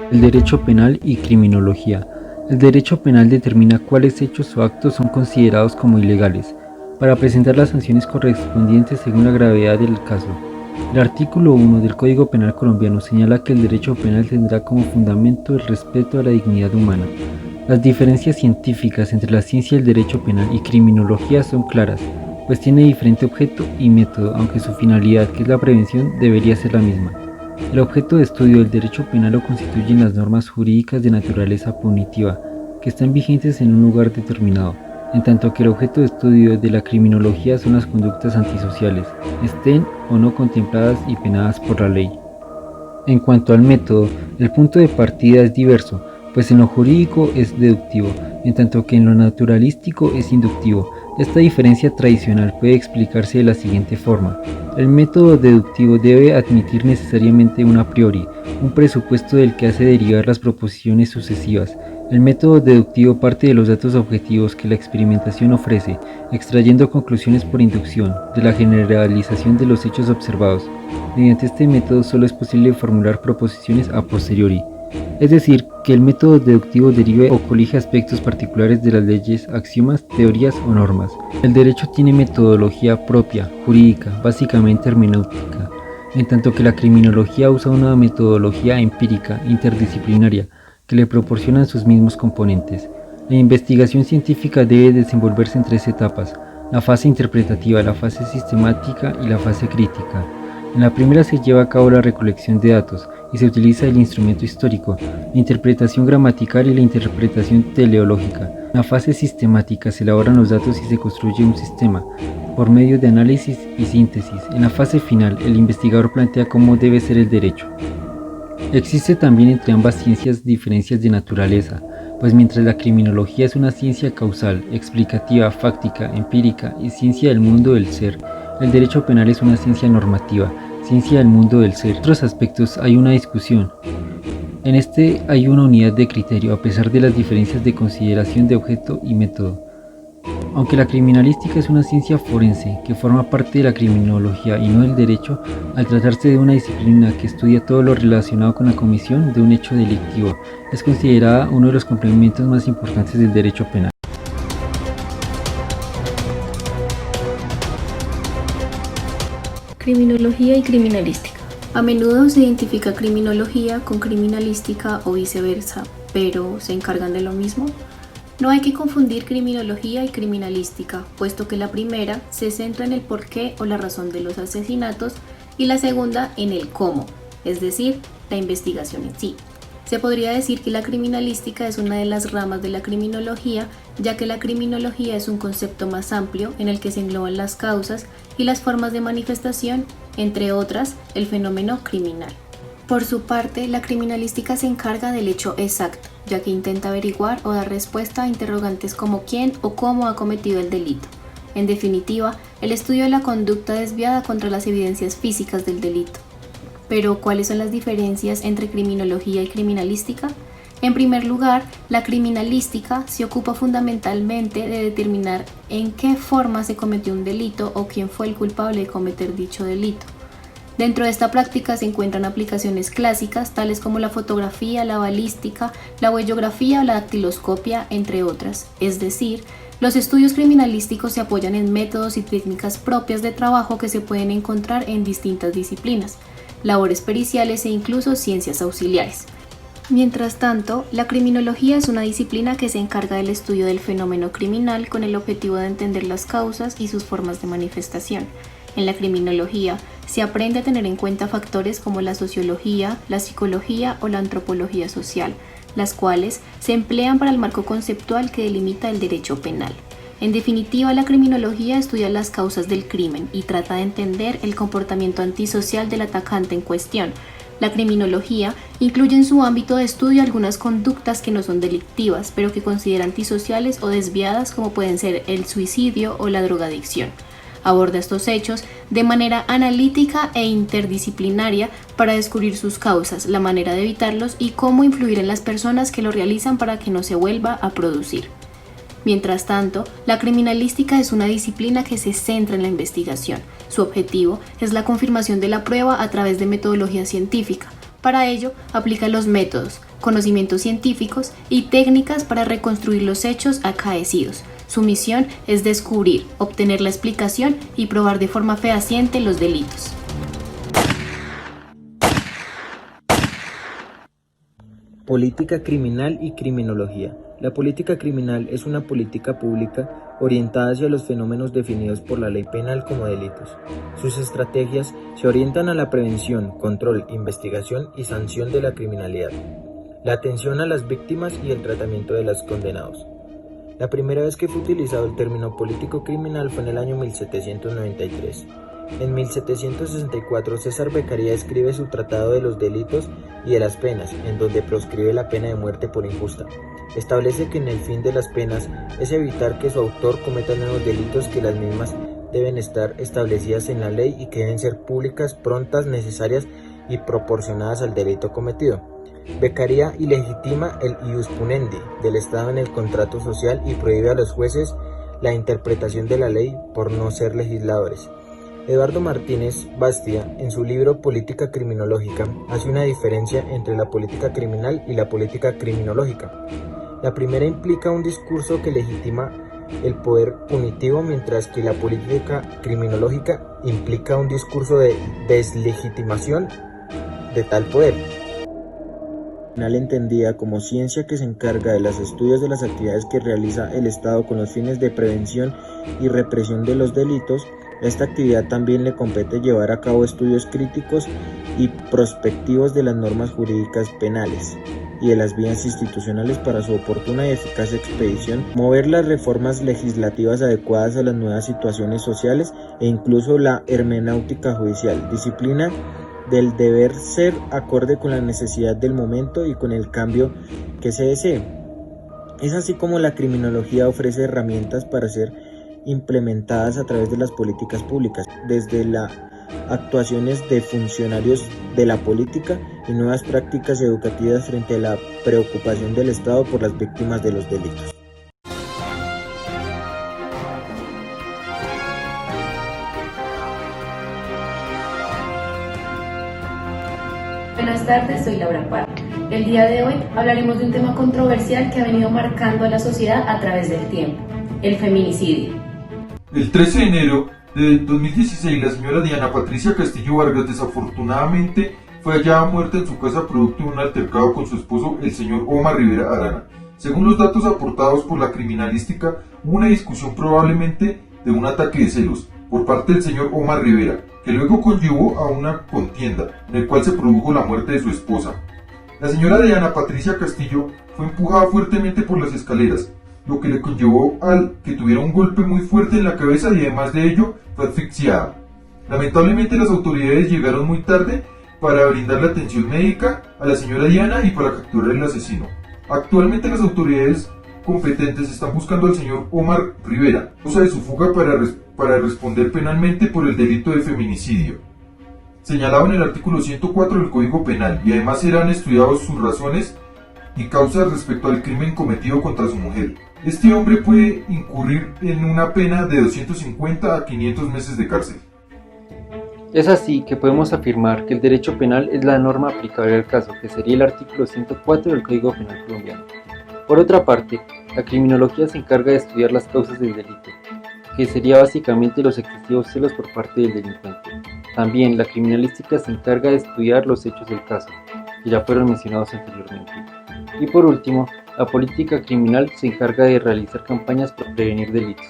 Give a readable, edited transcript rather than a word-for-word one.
El derecho penal y criminología. El derecho penal determina cuáles hechos o actos son considerados como ilegales, para presentar las sanciones correspondientes según la gravedad del caso. El artículo 1 del Código Penal colombiano señala que el derecho penal tendrá como fundamento el respeto a la dignidad humana. Las diferencias científicas entre la ciencia del derecho penal y criminología son claras, pues tiene diferente objeto y método, aunque su finalidad, que es la prevención, debería ser la misma. El objeto de estudio del derecho penal lo constituyen las normas jurídicas de naturaleza punitiva, que están vigentes en un lugar determinado, en tanto que el objeto de estudio de la criminología son las conductas antisociales, estén o no contempladas y penadas por la ley. En cuanto al método, el punto de partida es diverso, pues en lo jurídico es deductivo, en tanto que en lo naturalístico es inductivo. Esta diferencia tradicional puede explicarse de la siguiente forma. El método deductivo debe admitir necesariamente un a priori, un presupuesto del que hace derivar las proposiciones sucesivas. El método deductivo parte de los datos objetivos que la experimentación ofrece, extrayendo conclusiones por inducción de la generalización de los hechos observados. Mediante este método solo es posible formular proposiciones a posteriori, es decir, que el método deductivo derive o colige aspectos particulares de las leyes, axiomas, teorías o normas. El derecho tiene metodología propia, jurídica, básicamente hermenéutica, en tanto que la criminología usa una metodología empírica, interdisciplinaria, que le proporcionan sus mismos componentes. La investigación científica debe desenvolverse en tres etapas: la fase interpretativa, la fase sistemática y la fase crítica. En la primera se lleva a cabo la recolección de datos y se utiliza el instrumento histórico, la interpretación gramatical y la interpretación teleológica. En la fase sistemática se elaboran los datos y se construye un sistema por medio de análisis y síntesis. En la fase final, el investigador plantea cómo debe ser el derecho. Existe también entre ambas ciencias diferencias de naturaleza, pues mientras la criminología es una ciencia causal, explicativa, fáctica, empírica y ciencia del mundo del ser, el derecho penal es una ciencia normativa, ciencia del mundo del ser. En otros aspectos hay una discusión. En este hay una unidad de criterio a pesar de las diferencias de consideración de objeto y método. Aunque la criminalística es una ciencia forense que forma parte de la criminología y no del derecho, al tratarse de una disciplina que estudia todo lo relacionado con la comisión de un hecho delictivo, es considerada uno de los complementos más importantes del derecho penal. Criminología y criminalística. A menudo se identifica criminología con criminalística o viceversa, pero ¿se encargan de lo mismo? No hay que confundir criminología y criminalística, puesto que la primera se centra en el porqué o la razón de los asesinatos y la segunda en el cómo, es decir, la investigación en sí. Se podría decir que la criminalística es una de las ramas de la criminología, ya que la criminología es un concepto más amplio en el que se engloban las causas y las formas de manifestación, entre otras, el fenómeno criminal. Por su parte, la criminalística se encarga del hecho exacto, ya que intenta averiguar o dar respuesta a interrogantes como quién o cómo ha cometido el delito. En definitiva, el estudio de la conducta desviada contra las evidencias físicas del delito. Pero, ¿cuáles son las diferencias entre criminología y criminalística? En primer lugar, la criminalística se ocupa fundamentalmente de determinar en qué forma se cometió un delito o quién fue el culpable de cometer dicho delito. Dentro de esta práctica se encuentran aplicaciones clásicas tales como la fotografía, la balística, la huellografía o la dactiloscopia, entre otras. Es decir, los estudios criminalísticos se apoyan en métodos y técnicas propias de trabajo que se pueden encontrar en distintas disciplinas, labores periciales e incluso ciencias auxiliares. Mientras tanto, la criminología es una disciplina que se encarga del estudio del fenómeno criminal con el objetivo de entender las causas y sus formas de manifestación. En la criminología se aprende a tener en cuenta factores como la sociología, la psicología o la antropología social, las cuales se emplean para el marco conceptual que delimita el derecho penal. En definitiva, la criminología estudia las causas del crimen y trata de entender el comportamiento antisocial del atacante en cuestión. La criminología incluye en su ámbito de estudio algunas conductas que no son delictivas, pero que considera antisociales o desviadas, como pueden ser el suicidio o la drogadicción. Aborda estos hechos de manera analítica e interdisciplinaria para descubrir sus causas, la manera de evitarlos y cómo influir en las personas que lo realizan para que no se vuelva a producir. Mientras tanto, la criminalística es una disciplina que se centra en la investigación. Su objetivo es la confirmación de la prueba a través de metodología científica. Para ello, aplica los métodos, conocimientos científicos y técnicas para reconstruir los hechos acaecidos. Su misión es descubrir, obtener la explicación y probar de forma fehaciente los delitos. Política criminal y criminología. La política criminal es una política pública orientada hacia los fenómenos definidos por la ley penal como delitos. Sus estrategias se orientan a la prevención, control, investigación y sanción de la criminalidad, la atención a las víctimas y el tratamiento de los condenados. La primera vez que fue utilizado el término político criminal fue en el año 1793. En 1764 César Beccaria escribe su Tratado de los Delitos y de las Penas, en donde proscribe la pena de muerte por injusta. Establece que en el fin de las penas es evitar que su autor cometa nuevos delitos, que las mismas deben estar establecidas en la ley y que deben ser públicas, prontas, necesarias y proporcionadas al delito cometido. Beccaria ilegitima el ius punendi del Estado en el contrato social y prohíbe a los jueces la interpretación de la ley por no ser legisladores. Eduardo Martínez Bastia, en su libro Política Criminológica, hace una diferencia entre la política criminal y la política criminológica. La primera implica un discurso que legitima el poder punitivo, mientras que la política criminológica implica un discurso de deslegitimación de tal poder. Entendida como ciencia que se encarga de los estudios de las actividades que realiza el Estado con los fines de prevención y represión de los delitos, esta actividad también le compete llevar a cabo estudios críticos y prospectivos de las normas jurídicas penales y de las vías institucionales para su oportuna y eficaz expedición, mover las reformas legislativas adecuadas a las nuevas situaciones sociales e incluso la hermenéutica judicial, disciplina del deber ser acorde con la necesidad del momento y con el cambio que se desee. Es así como la criminología ofrece herramientas para ser implementadas a través de las políticas públicas, desde las actuaciones de funcionarios de la política y nuevas prácticas educativas frente a la preocupación del Estado por las víctimas de los delitos. Buenas tardes, soy Laura Parra. El día de hoy hablaremos de un tema controversial que ha venido marcando a la sociedad a través del tiempo: el feminicidio. El 13 de enero de 2016, la señora Diana Patricia Castillo Vargas desafortunadamente fue hallada muerta en su casa producto de un altercado con su esposo, el señor Omar Rivera Arana. Según los datos aportados por la criminalística, hubo una discusión probablemente de un ataque de celos por parte del señor Omar Rivera, que luego conllevó a una contienda, en el cual se produjo la muerte de su esposa. La señora Diana Patricia Castillo fue empujada fuertemente por las escaleras, lo que le conllevó al que tuviera un golpe muy fuerte en la cabeza y además de ello fue asfixiada. Lamentablemente las autoridades llegaron muy tarde para brindarle atención médica a la señora Diana y para capturar al asesino. Actualmente las autoridades competentes están buscando al señor Omar Rivera, causa de su fuga para responder penalmente por el delito de feminicidio, señalado en el artículo 104 del Código Penal, y además serán estudiados sus razones y causas respecto al crimen cometido contra su mujer. Este hombre puede incurrir en una pena de 250 a 500 meses de cárcel. Es así que podemos afirmar que el derecho penal es la norma aplicable al caso, que sería el artículo 104 del Código Penal colombiano. Por otra parte, la criminología se encarga de estudiar las causas del delito, que sería básicamente los excesivos celos por parte del delincuente. También la criminalística se encarga de estudiar los hechos del caso, que ya fueron mencionados anteriormente. Y por último, la política criminal se encarga de realizar campañas para prevenir delitos.